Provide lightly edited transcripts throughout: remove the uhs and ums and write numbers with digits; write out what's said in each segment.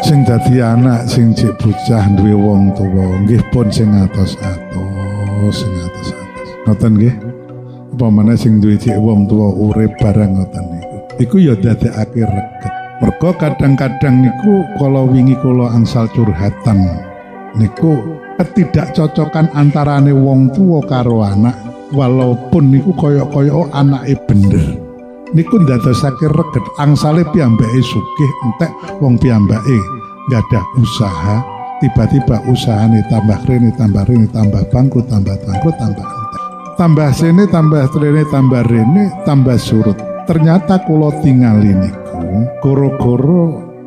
Sing dadi anak sing cek bocah duwe wong tuwa nggih pun sing atos-atos, ngoten nggih. Apa meneh sing duwe cek wong tuwa urip bareng ngoten niku. Iku ya dadekake reget. Mergo kadang-kadang niku kala wingi kula angsal curhatan niku ketidakcocokan antarane wong tuwa karo anak walaupun niku kaya-kaya anake bener. Niku ndadosake reget angsale piyambake sugih entek wong piyambake gadah usaha tiba-tiba usahane tambah rene tambah bangkrut tambah entek tambah sene tambah rene tambah surut. Ternyata kula tingali niku gara-gara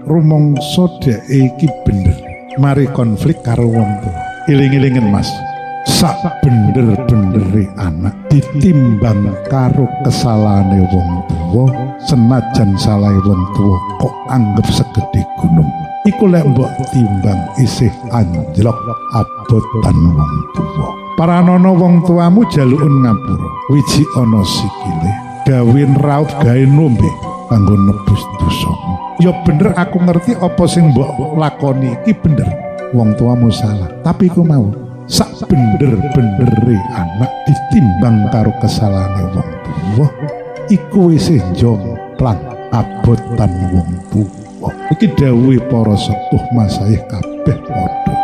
rumangsa dhek iki bener mari konflik karo wong tuwa. Iling-ilingen Mas, sak bener-benere anak ditimbang karo kesalahane wong tuwa, senajan salahe wong tuwa kok anggap segede gunung. Iku lek mbok timbang isih anjlok abotan wong tuwa. Paranana wong tuamu jalukun ngapura, wiji ana sikile, gawe raut gawe nombe kanggo nebus dosamu. Ya bener aku ngerti apa sing mbok lakoni iki bener. Wong tuamu salah, tapi ku mau sak bener-benere anak ditimbang karo kesalahane wong tuwa iku isih jomplang abotan wong tuwa. Iki dawuhe para sepuh masaih kabeh padha.